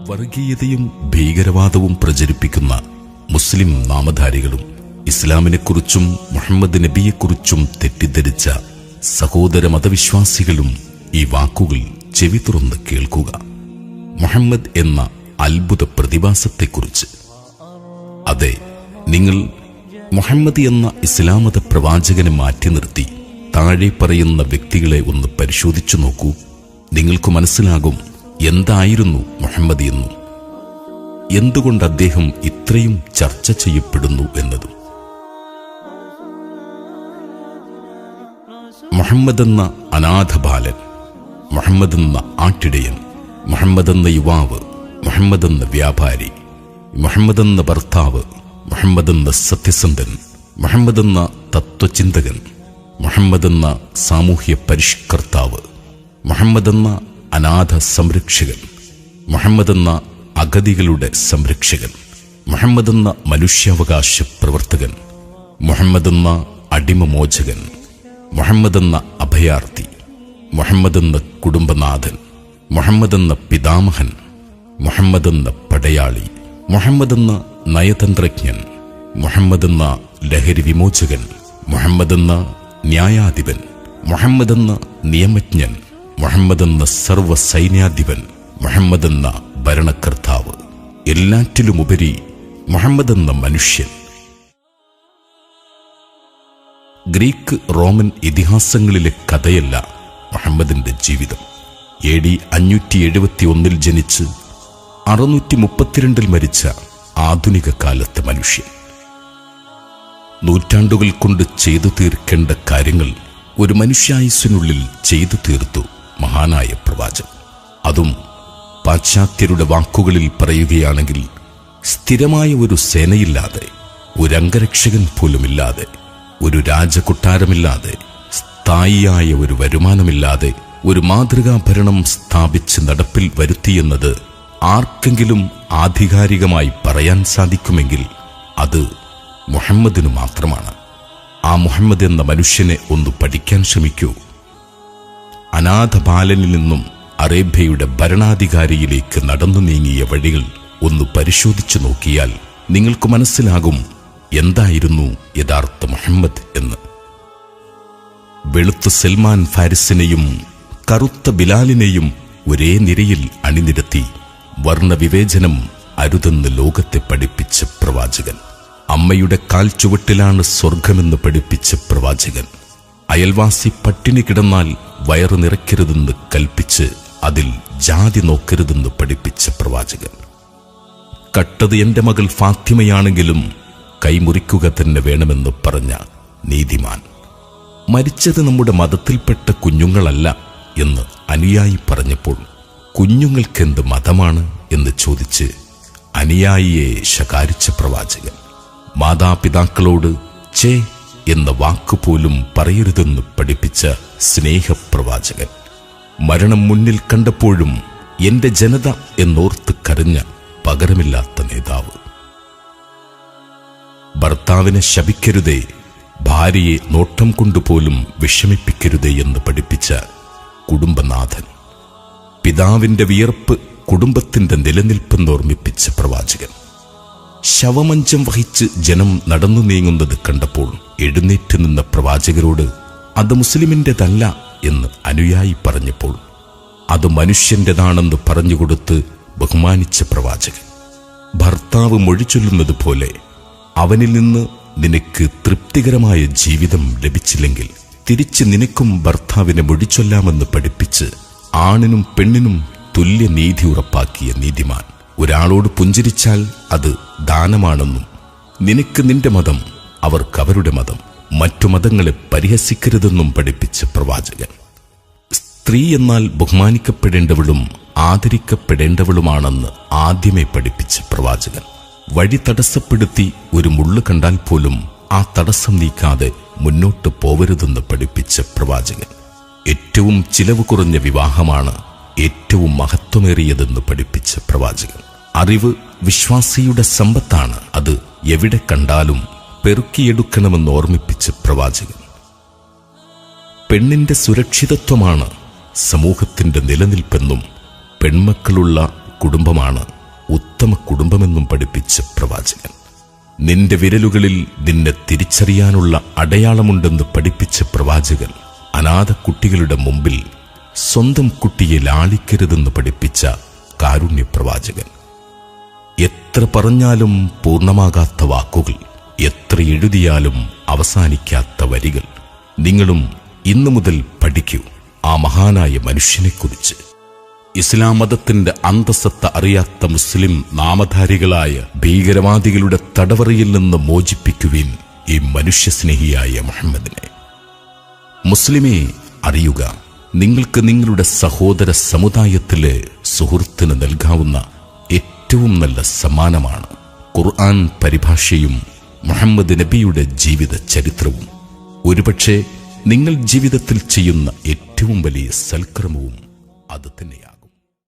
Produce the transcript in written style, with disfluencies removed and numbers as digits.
വർഗീയതയും ഭീകരവാദവും പ്രചരിപ്പിക്കുന്ന മുസ്ലിം നാമധാരികളും ഇസ്ലാമിനെക്കുറിച്ചും മുഹമ്മദ് നബിയെക്കുറിച്ചും തെറ്റിദ്ധരിച്ച സഹോദര മതവിശ്വാസികളും ഈ വാക്കുകൾ ചെവി തുറന്ന് കേൾക്കുക. മുഹമ്മദ് എന്ന അത്ഭുത പ്രതിഭാസത്തെക്കുറിച്ച്. അതെ, നിങ്ങൾ മുഹമ്മദ് എന്ന ഇസ്ലാം മത പ്രവാചകനെ മാറ്റി നിർത്തി താഴെ പറയുന്ന വ്യക്തികളെ ഒന്ന് പരിശോധിച്ചു നോക്കൂ. നിങ്ങൾക്ക് മനസ്സിലാകും എന്തായിരുന്നു മുഹമ്മദ് എന്നും എന്തുകൊണ്ട് അദ്ദേഹം ഇത്രയും ചർച്ച ചെയ്യപ്പെടുന്നു എന്നതും. മുഹമ്മദ് എന്ന അനാഥ ബാലൻ, മുഹമ്മദ് എന്ന ആട്ടിടയൻ, മുഹമ്മദ് എന്ന യുവാവ്, മുഹമ്മദ് എന്ന വ്യാപാരി, മുഹമ്മദ് എന്ന ഭർത്താവ്, മുഹമ്മദ് എന്ന സത്യസന്ധൻ, മുഹമ്മദ് എന്ന തത്വചിന്തകൻ, മുഹമ്മദ് എന്ന സാമൂഹ്യ പരിഷ്കർത്താവ്, മുഹമ്മദ് എന്ന അനാഥ സംരക്ഷകൻ, മുഹമ്മദ് എന്ന അഗതികളുടെ സംരക്ഷകൻ, മുഹമ്മദ് എന്ന മനുഷ്യാവകാശ പ്രവർത്തകൻ, മുഹമ്മദ് എന്ന അടിമമോചകൻ, മുഹമ്മദ് എന്ന അഭയാർത്ഥി, മുഹമ്മദ് എന്ന കുടുംബനാഥൻ, മുഹമ്മദ് എന്ന പിതാമഹൻ, മുഹമ്മദ് എന്ന പടയാളി, മുഹമ്മദ് എന്ന നയതന്ത്രജ്ഞൻ, മുഹമ്മദ് എന്ന ലഹരി വിമോചകൻ, മുഹമ്മദ് എന്ന ന്യായാധിപൻ, മുഹമ്മദ് എന്ന നിയമജ്ഞൻ, മുഹമ്മദ് എന്ന സർവ്വസൈന്യാധിപൻ, മുഹമ്മദ് എന്ന ഭരണകർത്താവ്, എല്ലാറ്റിലുമുപരി മുഹമ്മദ് എന്ന മനുഷ്യൻ. ഗ്രീക്ക് റോമൻ ഇതിഹാസങ്ങളിലെ കഥയല്ല മുഹമ്മദിന്റെ ജീവിതം. AD 571 ജനിച്ച് 632 മരിച്ച ആധുനിക കാലത്തെ മനുഷ്യൻ. നൂറ്റാണ്ടുകൾ കൊണ്ട് ചെയ്തു തീർക്കേണ്ട കാര്യങ്ങൾ ഒരു മനുഷ്യായുസ്സിനുള്ളിൽ ചെയ്തു തീർത്തു മഹാനായ പ്രവാചകൻ. അതും പാശ്ചാത്യരുടെ വാക്കുകളിൽ പറയുകയാണെങ്കിൽ സ്ഥിരമായ ഒരു സേനയില്ലാതെ, ഒരു അംഗരക്ഷകൻ പോലുമില്ലാതെ, ഒരു രാജകൊട്ടാരമില്ലാതെ, സ്ഥായിയായ ഒരു വരുമാനമില്ലാതെ ഒരു മാതൃകാ ഭരണം സ്ഥാപിച്ച് നടപ്പിൽ വരുത്തിയെന്നത് ആർക്കെങ്കിലും ആധികാരികമായി പറയാൻ സാധിക്കുമെങ്കിൽ അത് മുഹമ്മദിനു മാത്രമാണ്. ആ മുഹമ്മദ് എന്ന മനുഷ്യനെ ഒന്ന് പഠിക്കാൻ ശ്രമിക്കൂ. അനാഥ ബാലനിൽ നിന്നും അറേബ്യയുടെ ഭരണാധികാരിയിലേക്ക് നടന്നു നീങ്ങിയ വഴികൾ ഒന്ന് പരിശോധിച്ചു നോക്കിയാൽ നിങ്ങൾക്ക് മനസ്സിലാകും എന്തായിരുന്നു യഥാർത്ഥ മുഹമ്മദ് എന്ന്. വെളുത്ത സൽമാൻ ഫാരിസിനെയും കറുത്ത ബിലാലിനെയും ഒരേ നിരയിൽ അണിനിരത്തി വർണ്ണവിവേചനം അരുതെന്ന് ലോകത്തെ പഠിപ്പിച്ച പ്രവാചകൻ. അമ്മയുടെ കാൽ ചുവട്ടിലാണ് സ്വർഗമെന്ന് പഠിപ്പിച്ച പ്രവാചകൻ. അയൽവാസി പട്ടിണി കിടന്നാൽ വയറു നിറയ്ക്കരുതെന്ന് കൽപ്പിച്ച് അതിൽ ജാതി നോക്കരുതെന്ന് പഠിപ്പിച്ച പ്രവാചകൻ. കട്ടത് എന്റെ മകൾ ഫാത്തിമയാണെങ്കിലും കൈമുറിക്കുക തന്നെ വേണമെന്ന് പറഞ്ഞ നീതിമാൻ. മരിച്ചത് നമ്മുടെ മതത്തിൽപ്പെട്ട കുഞ്ഞുങ്ങളല്ല എന്ന് അനുയായി പറഞ്ഞപ്പോൾ കുഞ്ഞുങ്ങൾക്കെന്ത് മതമാണ് എന്ന് ചോദിച്ച് അനുയായിയെ ശകാരിച്ച പ്രവാചകൻ. മാതാപിതാക്കളോട് ചേ എന്ന വാക്കുപോലും പറയരുതെന്ന് പഠിപ്പിച്ച സ്നേഹപ്രവാചകൻ. മരണം മുന്നിൽ കണ്ടപ്പോഴും എന്റെ ജനത എന്നോർത്ത് കരഞ്ഞ പകരമില്ലാത്ത നേതാവ്. ഭർത്താവിനെ ശപിക്കരുതേ, ഭാര്യയെ നോട്ടം കൊണ്ടുപോലും വിഷമിപ്പിക്കരുതേ എന്ന് പഠിപ്പിച്ച കുടുംബനാഥൻ. പിതാവിന്റെ വിയർപ്പ് കുടുംബത്തിന്റെ നിലനിൽപ്പെന്നോർമ്മിപ്പിച്ച പ്രവാചകൻ. ശവമഞ്ചം വഹിച്ച് ജനം നടന്നു നീങ്ങുന്നത് കണ്ടപ്പോൾ എഴുന്നേറ്റ് നിന്ന പ്രവാചകരോട് അത് മുസ്ലിമിൻ്റെതല്ല എന്ന് അനുയായി പറഞ്ഞപ്പോൾ അത് മനുഷ്യൻ്റെതാണെന്ന് പറഞ്ഞുകൊടുത്ത് ബഹുമാനിച്ച പ്രവാചകൻ. ഭർത്താവ് മൊഴി ചൊല്ലുന്നത് പോലെ അവനിൽ നിന്ന് നിനക്ക് തൃപ്തികരമായ ജീവിതം ലഭിച്ചില്ലെങ്കിൽ തിരിച്ച് നിനക്കും ഭർത്താവിനെ മൊഴിച്ചൊല്ലാമെന്ന് പഠിപ്പിച്ച് ആണിനും പെണ്ണിനും തുല്യ നീതി ഉറപ്പാക്കിയ നീതിമാൻ. ഒരാളോട് പുഞ്ചിരിച്ചാൽ അത് ദാനമാണെന്നും നിനക്ക് നിന്റെ മതം, അവർക്ക് അവരുടെ മതം, മറ്റു മതങ്ങളെ പരിഹസിക്കരുതെന്നും പഠിപ്പിച്ച പ്രവാചകൻ. സ്ത്രീ എന്നാൽ ബഹുമാനിക്കപ്പെടേണ്ടവളും ആദരിക്കപ്പെടേണ്ടവളുമാണെന്ന് ആദ്യമേ പഠിപ്പിച്ച പ്രവാചകൻ. വഴി തടസ്സപ്പെടുത്തി ഒരു മുള്ളു കണ്ടാൽ പോലും ആ തടസ്സം നീക്കാതെ മുന്നോട്ട് പോവരുതെന്ന് പഠിപ്പിച്ച പ്രവാചകൻ. ഏറ്റവും ചിലവ് കുറഞ്ഞ വിവാഹമാണ് ഏറ്റവും മഹത്വമേറിയതെന്ന് പഠിപ്പിച്ച പ്രവാചകൻ. അറിവ് വിശ്വാസിയുടെ സമ്പത്താണ്, അത് എവിടെ കണ്ടാലും പെറുക്കിയെടുക്കണമെന്ന് ഓർമ്മിപ്പിച്ച പ്രവാചകൻ. പെണ്ണിന്റെ സുരക്ഷിതത്വമാണ് സമൂഹത്തിന്റെ നിലനിൽപ്പെന്നും പെൺമക്കളുള്ള കുടുംബമാണ് ഉത്തമ കുടുംബമെന്നും പഠിപ്പിച്ച പ്രവാചകൻ. നിന്റെ വിരലുകളിൽ നിന്നെ തിരിച്ചറിയാനുള്ള അടയാളമുണ്ടെന്ന് പഠിപ്പിച്ച പ്രവാചകൻ അനാഥ കുട്ടികളുടെ മുമ്പിൽ സ്വന്തം കുട്ടിയെ ലാളിക്കരുതെന്ന് പഠിപ്പിച്ച കാരുണ്യ പ്രവാചകൻ. എത്ര പറഞ്ഞാലും പൂർണ്ണമാകാത്ത വാക്കുകൾ, എത്ര എഴുതിയാലും അവസാനിക്കാത്ത വരികൾ. നിങ്ങളും ഇന്നു മുതൽ പഠിക്കൂ ആ മഹാനായ മനുഷ്യനെക്കുറിച്ച്. ഇസ്ലാം മതത്തിന്റെ അന്തസത്ത അറിയാത്ത മുസ്ലിം നാമധാരികളായ ഭീകരവാദികളുടെ തടവറയിൽ നിന്ന് മോചിപ്പിക്കുവിൻ ഈ മനുഷ്യസ്നേഹിയായ മുഹമ്മദിനെ. മുസ്ലിമേ, അറിയുക, നിങ്ങൾക്ക് നിങ്ങളുടെ സഹോദര സമുദായത്തിലെ സുഹൃത്തിന് നൽകാവുന്ന ഏറ്റവും നല്ല സമ്മാനമാണ് ഖുർആൻ പരിഭാഷയും മുഹമ്മദ് നബിയുടെ ജീവിത ചരിത്രവും. ഒരുപക്ഷെ നിങ്ങൾ ജീവിതത്തിൽ ചെയ്യുന്ന ഏറ്റവും വലിയ സൽക്കർമ്മവും അത് തന്നെയാണ്.